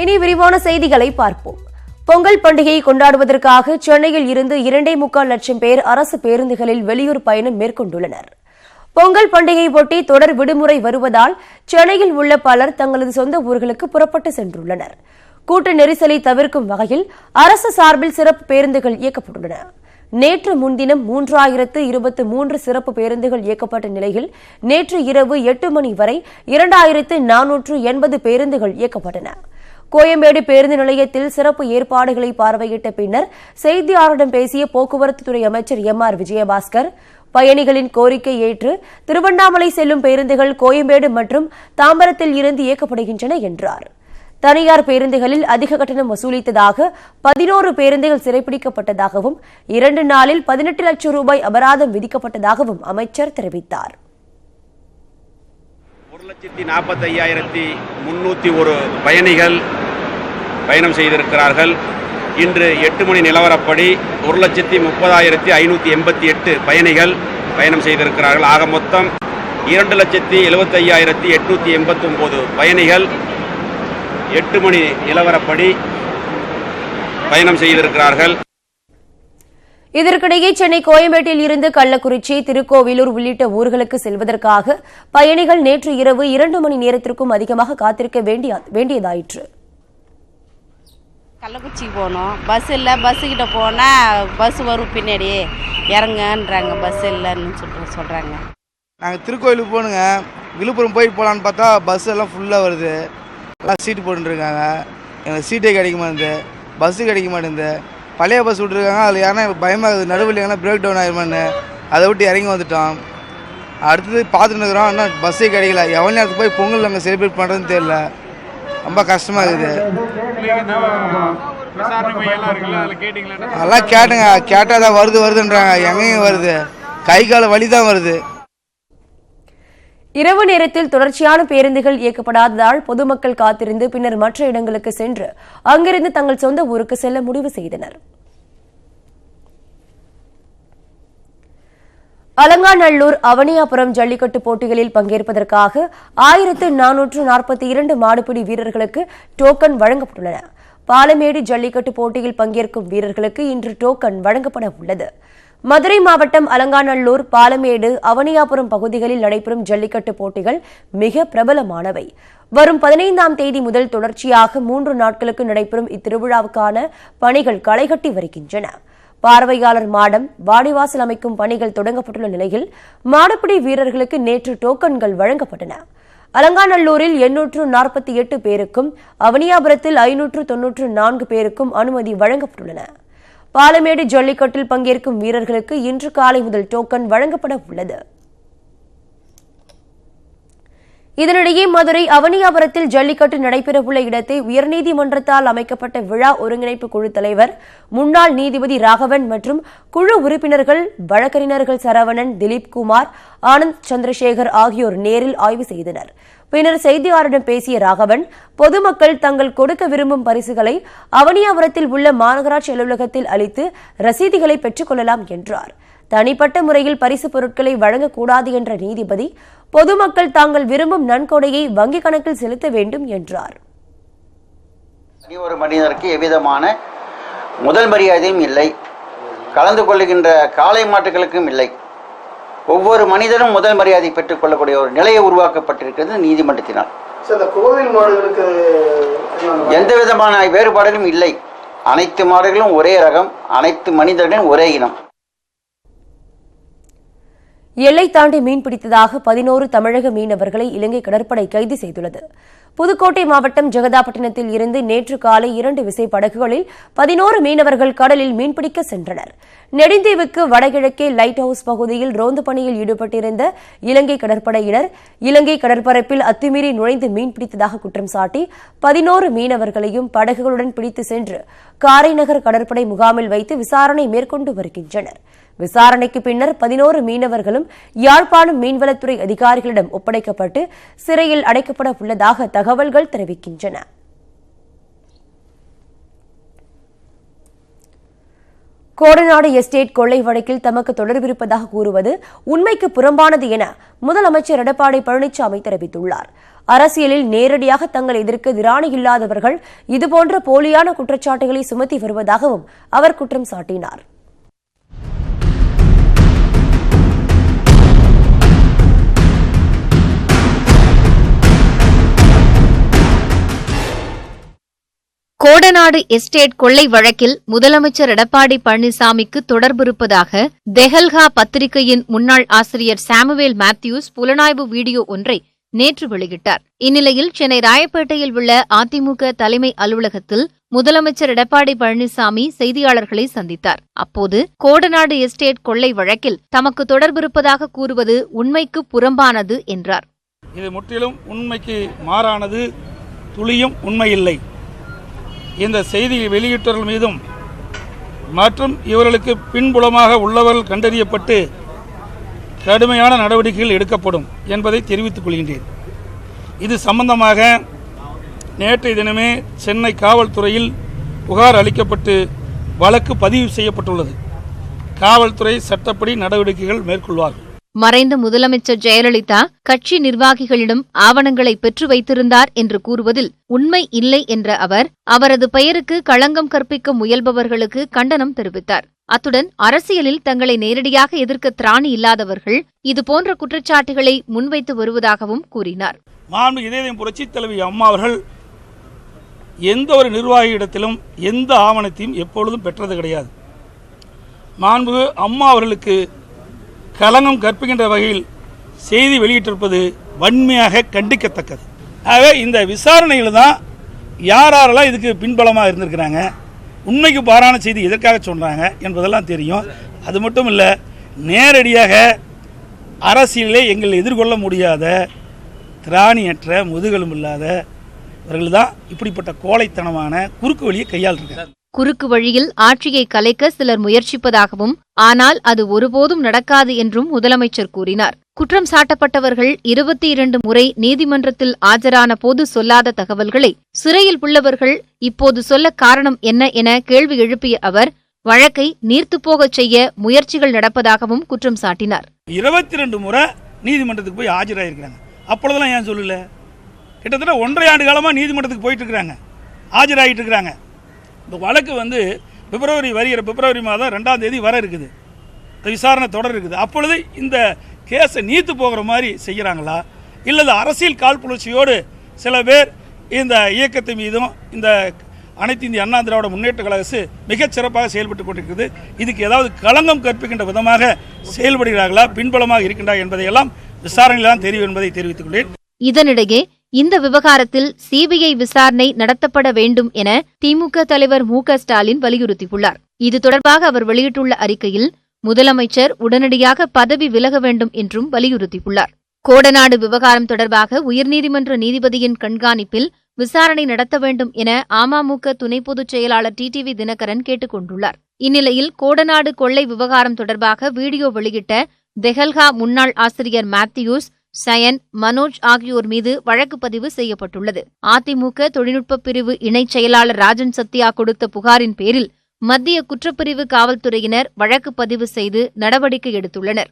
இனி விரிவான செய்திகளை பார்ப்போம். பொங்கல் பண்டிகையை கொண்டாடுவதற்காக சென்னையில் இருந்து 2.25 லட்சம் பேர் அரசு பேருந்துகளில் வெளியூர் பயணம் மேற்கொண்டுள்ளனர். பொங்கல் பண்டிகை ஒட்டி தொடர் விடுமுறை வருவதால் சென்னையில் உள்ள பலர் தங்களது சொந்த ஊர்களுக்கு புறப்பட்டு சென்றுள்ளனர். கூட்ட நெரிசலை தவிர்க்கும் வகையில் அரசு சார்பில் சிறப்பு பேருந்துகள் இயக்கப்பட்டுள்ளன. நேற்று முன்தினம் 3023 சிறப்பு பேருந்துகள் இயக்கப்பட்ட நிலையில் நேற்று இரவு 8 மணி வரை 2480 பேருந்துகள் இயக்கப்பட்டன. கோயம்பேடு பேருந்து நிலையத்தில் சிறப்பு ஏற்பாடுகளை பார்வையிட்ட பின்னர் செய்தியாளர்களிடம் பேசிய போக்குவரத்து துறை அமைச்சர் எம்.ஆர். விஜயபாஸ்கர், பயணிகளின் கோரிக்கை ஏற்று திருவண்ணாமலை செல்லும் பேருந்துகள் கோயம்பேடு மற்றும் தாம்பரத்தில் இருந்து இயக்கப்படுகின்றன என்றார். தனியார் பேருந்துகளில் அதிக கட்டணம் வசூலித்ததாக 11 பேருந்துகள் சிறைப்பிடிக்கப்பட்டதாகவும் 2 நாளில் 18 லட்சம் ரூபாய் அபராதம் விதிக்கப்பட்டதாகவும் அமைச்சர் தெரிவித்தார். 1,45,301 பயணிகள் பயணம் செய்திருக்கிறார்கள். இன்று 8 மணி நிலவரப்படி 1,30,588 பயணிகள் பயணம் செய்திருக்கிறார்கள். ஆக மொத்தம் 2,75,889 பயணிகள் 8 மணி நிலவரப்படி பயணம் செய்திருக்கிறார்கள். இதற்கிடையே சென்னை கோயம்பேட்டில் இருந்து கள்ளக்குறிச்சி, திருக்கோவிலூர் உள்ளிட்ட ஊர்களுக்கு செல்வதற்காக பயணிகள் நேற்று இரவு 2 மணி நேரத்திற்கும் அதிகமாக காத்திருக்க வேண்டியதாயிற்று. கள்ளக்குறிச்சிக்கு போகணும், பஸ் இல்லை, பஸ்ஸுக்கிட்ட போனால் பஸ் வரும் பின்னாடி இறங்கன்றாங்க, பஸ் இல்லைன்னு சொல்கிறாங்க. நாங்கள் திருக்கோயிலுக்கு போகணுங்க, விழுப்புரம் போய் போகலான்னு பார்த்தா பஸ் எல்லாம் ஃபுல்லாக வருது, எல்லாம் சீட்டு போட்டுருக்காங்க. எனக்கு சீட்டே கிடைக்க மாட்டேங்குது, பஸ்ஸு கிடைக்க மாட்டேங்குது. பழைய பஸ் விட்டுருக்காங்க, அதில் யாருன்னா பயமாகுது, நடுவில் எங்கன்னா பிரேக் டவுன் ஆயிருமான்னு அதை விட்டு இறங்கி வந்துட்டோம். அடுத்தது பார்த்துட்டு இருக்கிறோம், ஆனால் பஸ்ஸே கிடைக்கல. எவ்வளோ நேரத்துக்கு போய் பொங்கல் அங்கே செலிப்ரேட் பண்ணுறதுன்னு தெரியல, ரொம்ப கஷ்டமாக இருக்குது. அதெல்லாம் கேட்டுங்க, கேட்டால் தான் வருதுன்றாங்க, எங்கேயும் வருது, கை கால வலி தான் வருது. இரவு நேரத்தில் தொடர்ச்சியான பேருந்துகள் இயக்கப்படாததால் பொதுமக்கள் காத்திருந்து பின்னர் மற்ற இடங்களுக்கு சென்று அங்கிருந்து தங்கள் சொந்த ஊருக்கு செல்ல முடிவு செய்தனர். அலங்காநல்லூர், அவனியாபுரம் ஜல்லிக்கட்டு போட்டிகளில் பங்கேற்பதற்காக 1442 மாடுபிடி வீரர்களுக்கு டோக்கன் வழங்கப்பட்டுள்ளன. பாலமேடு ஜல்லிக்கட்டு போட்டியில் பங்கேற்கும் வீரர்களுக்கு இன்று டோக்கன் வழங்கப்பட உள்ளது. மதுரை மாவட்டம் அலங்காநல்லூர், பாலமேடு, அவனியாபுரம் பகுதிகளில் நடைபெறும் ஜல்லிக்கட்டு போட்டிகள் மிக பிரபலமானவை. வரும் 15ஆம் தேதி முதல் தொடர்ச்சியாக 3 நாட்களுக்கு நடைபெறும் இத்திருவிழாவுக்கான பணிகள் களைகட்டி வருகின்றன. பார்வையாளர் மாடம், வாடிவாசல் அமைக்கும் பணிகள் தொடங்கப்பட்டுள்ள நிலையில் மாடுபிடி வீரர்களுக்கு நேற்று டோக்கன்கள் வழங்கப்பட்டன. அலங்காநல்லூரில் 848 பேருக்கும், அவனியாபுரத்தில் 594 பேருக்கும் அனுமதி வழங்கப்பட்டுள்ளன. பாலமேடு ஜல்லிக்கட்டில் பங்கேற்கும் வீரர்களுக்கு இன்று காலை முதல் டோக்கன் வழங்கப்பட உள்ளது. இதனிடையே மதுரை அவனியாபுரத்தில் ஜல்லிக்கட்டு நடைபெறவுள்ள இடத்தை உயர்நீதிமன்றத்தால் அமைக்கப்பட்ட விழா ஒருங்கிணைப்பு குழு தலைவர், முன்னாள் நீதிபதி ராகவன் மற்றும் குழு உறுப்பினர்கள், வழக்கறிஞர்கள் சரவணன், திலீப்குமார், ஆனந்த் சந்திரசேகர் ஆகியோர் நேரில் ஆய்வு செய்தனர். பின்னர் செய்தியாளரிடம் பேசிய ராகவன், பொதுமக்கள் தங்கள் கொடுக்க விரும்பும் பரிசுகளை அவனியாபுரத்தில் உள்ள மாநகராட்சி அலுவலகத்தில் அளித்து ரசீதுகளை பெற்றுக் கொள்ளலாம் என்றார். தனிப்பட்ட முறையில் பரிசு பொருட்களை வழங்கக்கூடாது என்ற நீதிபதி, பொதுமக்கள் தாங்கள் விரும்பும் நன்கொடையை வங்கிக் கணக்கில் செலுத்த வேண்டும் என்றார். ஒரு மனிதருக்கு எவ்விதமான முதல் மரியாதையும் இல்லை, கலந்து கொள்ளுகின்ற காளை மாட்டுகளுக்கும் இல்லை. ஒவ்வொரு மனிதனும் முதல் மரியாதை பெற்றுக் கொள்ளக்கூடிய ஒரு நிலையை உருவாக்கப்பட்டிருக்கிறது நீதிமன்றத்தினால். எந்த விதமான வேறுபாடுகளும் இல்லை. அனைத்து மாடுகளும் ஒரே ரகம், அனைத்து மனிதர்களும் ஒரே இனம். எல்லை தாண்டி மீன்பிடித்ததாக 11 தமிழக மீனவர்களை இலங்கை கடற்படை கைது செய்துள்ளது. புதுக்கோட்டை மாவட்டம் ஜெகதாப்பட்டினத்தில் இருந்து நேற்று காலை 2 விசைப்படகுகளில் 11 மீனவர்கள் கடலில் மீன்பிடிக்க சென்றனர். நெடுந்தீவுக்கு வடகிழக்கே லைட் ஹவுஸ் பகுதியில் ரோந்து பணியில் ஈடுபட்டிருந்த இலங்கை கடற்படையினர் இலங்கை கடற்பரப்பில் அத்துமீறி நுழைந்து மீன்பிடித்ததாக குற்றம் சாட்டி 11 மீனவர்களையும் படகுகளுடன் பிடித்து சென்று காரைநகர் கடற்படை முகாமில் வைத்து விசாரணை மேற்கொண்டு வருகின்றனர். விசாரணைக்கு பின்னர் 11 மீனவர்களும் யாழ்ப்பாணம் மீன்வளத்துறை அதிகாரிகளிடம் ஒப்படைக்கப்பட்டு சிறையில் அடைக்கப்பட உள்ளதாக தகவல்கள் தெரிவிக்கின்றன. கோடநாடு எஸ்டேட் கொள்ளை வழக்கில் தமக்கு தொடர்பிருப்பதாக கூறுவது உண்மைக்கு புறம்பானது என முதலமைச்சர் எடப்பாடி பழனிசாமி தெரிவித்துள்ளார். அரசியலில் நேரடியாக தங்கள் எதிர்க்க திராணி இல்லாதவர்கள் இதுபோன்ற போலியான குற்றச்சாட்டுகளை சுமத்தி வருவதாகவும் அவர் குற்றம் சாட்டினார். கோடநாடு எஸ்டேட் கொள்ளை வழக்கில் முதலமைச்சர் எடப்பாடி பழனிசாமிக்கு தொடர்பிருப்பதாக தெஹல்கா பத்திரிகையின் முன்னாள் ஆசிரியர் சாமுவேல் மேத்யூஸ் புலனாய்வு வீடியோ ஒன்றை நேற்று வெளியிட்டார். இந்நிலையில் சென்னை ராயப்பேட்டையில் உள்ள அதிமுக தலைமை அலுவலகத்தில் முதலமைச்சர் எடப்பாடி பழனிசாமி செய்தியாளர்களை சந்தித்தார். அப்போது கோடநாடு எஸ்டேட் கொள்ளை வழக்கில் தமக்கு தொடர்பிருப்பதாக கூறுவது உண்மைக்கு புறம்பானது என்றார். இது முற்றிலும் உண்மைக்கு மாறானது, துளியும் உண்மையில்லை. இந்த செய்தியை வெளியிட்டவர்கள் மீதும் மற்றும் இவர்களுக்கு பின்புலமாக உள்ளவர்கள் கண்டறியப்பட்டு கடுமையான நடவடிக்கைகள் எடுக்கப்படும் என்பதை தெரிவித்துக் கொள்கின்றேன். இது சம்பந்தமாக நேற்றைய தினமே சென்னை காவல்துறையில் புகார் அளிக்கப்பட்டு வழக்கு பதிவு செய்யப்பட்டுள்ளது. காவல்துறை சட்டப்படி நடவடிக்கைகள் மேற்கொள்வார்கள். மறைந்த முதலமைச்சர் ஜெயலலிதா கட்சி நிர்வாகிகளிடம் ஆவணங்களை பெற்று வைத்திருந்தார் என்று கூறுவதில் உண்மை இல்லை என்ற அவர் அவரது பெயருக்கு களங்கம் கற்பிக்க முயல்பவர்களுக்கு கண்டனம் தெரிவித்தார். அத்துடன் அரசியலில் தங்களை நேரடியாக எதிர்க்க திராணி இல்லாதவர்கள் இதுபோன்ற குற்றச்சாட்டுகளை முன்வைத்து வருவதாகவும் கூறினார். மாண்புமிகு இதயம் புரட்சித் தலைவி அம்மா அவர்கள் எந்த ஒரு நிர்வாகியிடத்திலும் எந்த ஆவணத்தையும் எப்பொழுதும் பெற்றது கிடையாது. மாண்புமிகு அம்மா அவர்களுக்கு களங்கம் கற்பிக்கின்ற வகையில் செய்தி வெளியிட்டிருப்பது வன்மையாக கண்டிக்கத்தக்கது. ஆகவே இந்த விசாரணையில் தான் யாரெல்லாம் இதுக்கு பின்பலமாக இருந்திருக்கிறாங்க, உண்மைக்கு பாரான செய்தி எதற்காக சொல்கிறாங்க என்பதெல்லாம் தெரியும். அது மட்டும் இல்லை, நேரடியாக அரசியலே எங்கள் எதிர்கொள்ள முடியாத திராணியற்ற முதுகெலும் இல்லாத இவர்கள் தான் இப்படிப்பட்ட கோழைத்தனமான குறுக்கு வழியை கையாளுகிறார். குறுக்கு வழியில் ஆட்சியை கலைக்க சிலர் முயற்சிப்பதாகவும் ஆனால் அது ஒருபோதும் நடக்காது என்றும் முதலமைச்சர் கூறினார். குற்றம் சாட்டப்பட்டவர்கள் 22 முறை நீதிமன்றத்தில் ஆஜரான போது சொல்லாத தகவல்களை சிறையில் உள்ளவர்கள் இப்போது சொல்ல காரணம் என்ன என கேள்வி எழுப்பிய அவர் வழக்கை நீர்த்துப்போகச் செய்ய முயற்சிகள் நடப்பதாகவும் குற்றம் சாட்டினார். 22 முறை நீதிமன்றத்துக்கு போய் ஆஜராயிருக்கிறாங்க. அப்பொழுதெல்லாம் ஏன் சொல்லல? கிட்டத்தட்ட 1.5 ஆண்டு காலமாக நீதிமன்றத்துக்கு போயிட்டு இருக்கிறாங்க, ஆஜராகிட்டு இருக்கிறாங்க. இந்த வழக்கு பிப்ரவரி மாதம் 2ஆம் தேதி வர இருக்குது, விசாரணை தொடர் இருக்குது. அப்பொழுது இந்த கேஸை நீத்து போகிற மாதிரி செய்கிறாங்களா, இல்லது அரசியல் காழ்ப்புணர்ச்சியோடு சில பேர் இந்த இயக்கத்தின் மீதும் இந்த அனைத்து இந்திய அண்ணா திராவிட முன்னேற்ற கழக மிகச் சிறப்பாக செயல்பட்டு கொண்டிருக்கிறது, இதுக்கு ஏதாவது களங்கம் கற்பிக்கின்ற விதமாக செயல்படுகிறார்களா, பின்பலமாக இருக்கின்றா என்பதையெல்லாம் விசாரணையில் தான் தெரியும் என்பதை தெரிவித்துக் கொண்டேன். இதனிடையே இந்த விவகாரத்தில் சிபிஐ விசாரணை நடத்தப்பட வேண்டும் என திமுக தலைவர் மு.க. ஸ்டாலின் வலியுறுத்தியுள்ளார். இது தொடர்பாக அவர் வெளியிட்டுள்ள அறிக்கையில் முதலமைச்சர் உடனடியாக பதவி விலக வேண்டும் என்றும் வலியுறுத்தியுள்ளார். கோடநாடு விவகாரம் தொடர்பாக உயர்நீதிமன்ற நீதிபதியின் கண்காணிப்பில் விசாரணை நடத்த வேண்டும் என அமமுக துணை பொதுச் செயலாளர் டிடிவி தினகரன் கேட்டுக் கொண்டுள்ளார். இந்நிலையில் கோடநாடு கொள்ளை விவகாரம் தொடர்பாக வீடியோ வெளியிட்ட தெஹல்கா முன்னாள் ஆசிரியர் மேத்யூஸ், சயன், மனோஜ் ஆகியோர் மீது வழக்கு பதிவு செய்யப்பட்டுள்ளது. அதிமுக தொழில்நுட்ப பிரிவு இணைச் செயலாளர் ராஜன் சத்யா கொடுத்த புகாரின் பேரில் மத்திய குற்றப்பிரிவு காவல்துறையினர் வழக்கு பதிவு செய்து நடவடிக்கை எடுத்துள்ளனர்.